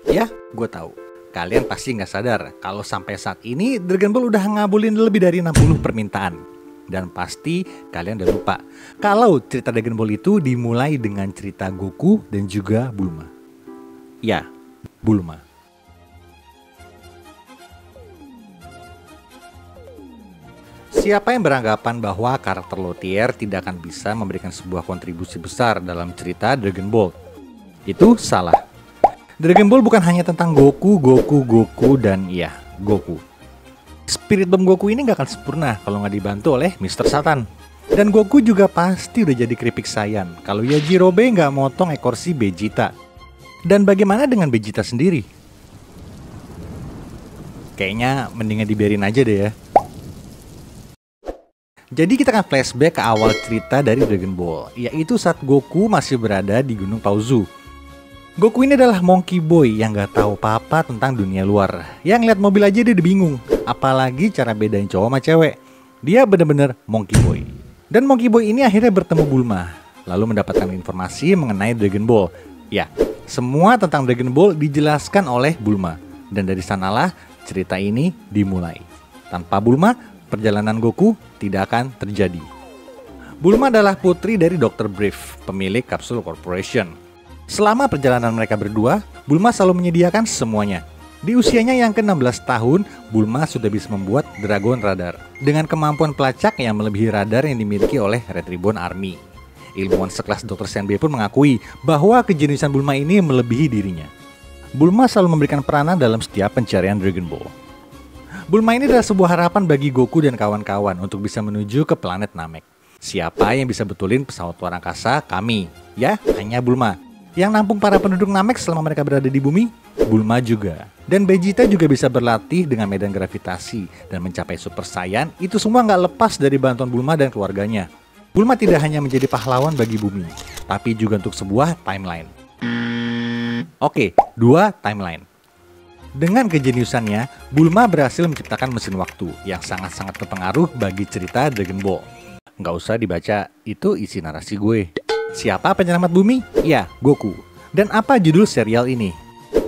Ya, gue tahu. Kalian pasti nggak sadar kalau sampai saat ini Dragon Ball udah ngabulin lebih dari 60 permintaan. Dan pasti kalian udah lupa kalau cerita Dragon Ball itu dimulai dengan cerita Goku dan juga Bulma. Ya, Bulma. Siapa yang beranggapan bahwa karakter Lothier tidak akan bisa memberikan sebuah kontribusi besar dalam cerita Dragon Ball? Itu salah. Dragon Ball bukan hanya tentang Goku, dan ya, Goku. Spirit Bomb Goku ini gak akan sempurna kalau nggak dibantu oleh Mr. Satan. Dan Goku juga pasti udah jadi keripik sayan kalau Yajirobe nggak motong ekor si Vegeta. Dan bagaimana dengan Vegeta sendiri? Kayaknya mendingan dibiarin aja deh ya. Jadi kita akan flashback ke awal cerita dari Dragon Ball, yaitu saat Goku masih berada di Gunung Paozu. Goku ini adalah monkey boy yang gak tahu apa-apa tentang dunia luar. Yang lihat mobil aja dia udah bingung, apalagi cara bedain cowok sama cewek. Dia bener-bener monkey boy. Dan monkey boy ini akhirnya bertemu Bulma, lalu mendapatkan informasi mengenai Dragon Ball. Ya, semua tentang Dragon Ball dijelaskan oleh Bulma. Dan dari sanalah cerita ini dimulai. Tanpa Bulma, perjalanan Goku tidak akan terjadi. Bulma adalah putri dari Dr. Brief, pemilik Capsule Corporation. Selama perjalanan mereka berdua, Bulma selalu menyediakan semuanya. Di usianya yang ke-16 tahun, Bulma sudah bisa membuat Dragon Radar dengan kemampuan pelacak yang melebihi radar yang dimiliki oleh Red Ribbon Army. Ilmuwan sekelas Dr. Senbei pun mengakui bahwa kejeniusan Bulma ini melebihi dirinya. Bulma selalu memberikan peranan dalam setiap pencarian Dragon Ball. Bulma ini adalah sebuah harapan bagi Goku dan kawan-kawan untuk bisa menuju ke planet Namek. Siapa yang bisa betulin pesawat luar angkasa? Kami. Ya, hanya Bulma. Yang nampung para penduduk Namek selama mereka berada di bumi, Bulma juga. Dan Vegeta juga bisa berlatih dengan medan gravitasi dan mencapai Super Saiyan. Itu semua nggak lepas dari bantuan Bulma dan keluarganya. Bulma tidak hanya menjadi pahlawan bagi bumi, tapi juga untuk sebuah timeline. Oke, 2 timeline. Dengan kejeniusannya, Bulma berhasil menciptakan mesin waktu yang sangat-sangat berpengaruh bagi cerita Dragon Ball. Nggak usah dibaca, itu isi narasi gue. Siapa penyelamat bumi? Ya, Goku. Dan apa judul serial ini?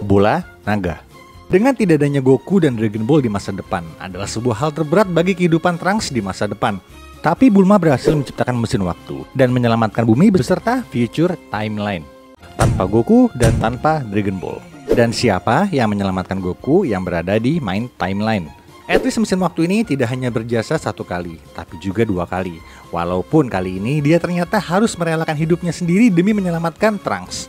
Bola Naga. Dengan tidak adanya Goku dan Dragon Ball di masa depan adalah sebuah hal terberat bagi kehidupan Trunks di masa depan. Tapi Bulma berhasil menciptakan mesin waktu dan menyelamatkan bumi beserta future timeline. Tanpa Goku dan tanpa Dragon Ball. Dan siapa yang menyelamatkan Goku yang berada di main timeline? At least mesin waktu ini tidak hanya berjasa 1 kali, tapi juga 2 kali. Walaupun kali ini dia ternyata harus merelakan hidupnya sendiri demi menyelamatkan Trunks.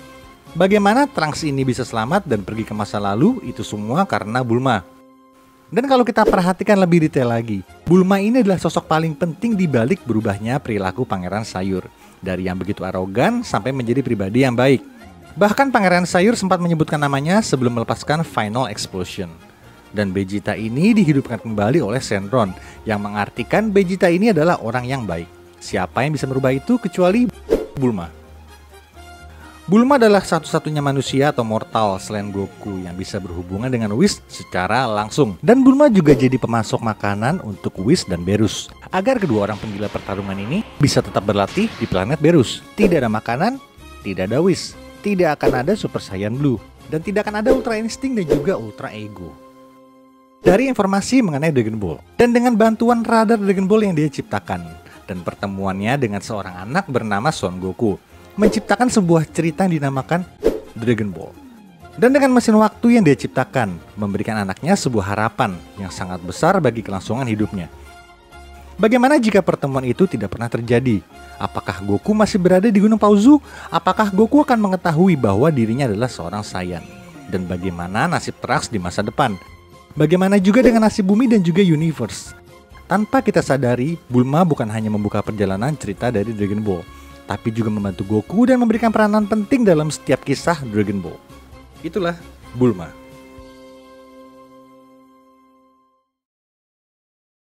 Bagaimana Trunks ini bisa selamat dan pergi ke masa lalu, itu semua karena Bulma. Dan kalau kita perhatikan lebih detail lagi, Bulma ini adalah sosok paling penting di balik berubahnya perilaku Pangeran Sayur. Dari yang begitu arogan sampai menjadi pribadi yang baik. Bahkan Pangeran Sayur sempat menyebutkan namanya sebelum melepaskan Final Explosion. Dan Vegeta ini dihidupkan kembali oleh Shenron, yang mengartikan Vegeta ini adalah orang yang baik. Siapa yang bisa merubah itu kecuali Bulma? Bulma adalah satu-satunya manusia atau mortal selain Goku yang bisa berhubungan dengan Whis secara langsung. Dan Bulma juga jadi pemasok makanan untuk Whis dan Berus, agar kedua orang penggila pertarungan ini bisa tetap berlatih di planet Berus. Tidak ada makanan, tidak ada Whis, tidak akan ada Super Saiyan Blue, dan tidak akan ada Ultra Instinct dan juga Ultra Ego. Dari informasi mengenai Dragon Ball, dan dengan bantuan radar Dragon Ball yang dia ciptakan, dan pertemuannya dengan seorang anak bernama Son Goku, menciptakan sebuah cerita yang dinamakan Dragon Ball. Dan dengan mesin waktu yang dia ciptakan, memberikan anaknya sebuah harapan yang sangat besar bagi kelangsungan hidupnya. Bagaimana jika pertemuan itu tidak pernah terjadi? Apakah Goku masih berada di Gunung Paozu? Apakah Goku akan mengetahui bahwa dirinya adalah seorang Saiyan? Dan bagaimana nasib Trunks di masa depan? Bagaimana juga dengan nasib bumi dan juga universe? Tanpa kita sadari, Bulma bukan hanya membuka perjalanan cerita dari Dragon Ball, tapi juga membantu Goku dan memberikan peranan penting dalam setiap kisah Dragon Ball. Itulah Bulma.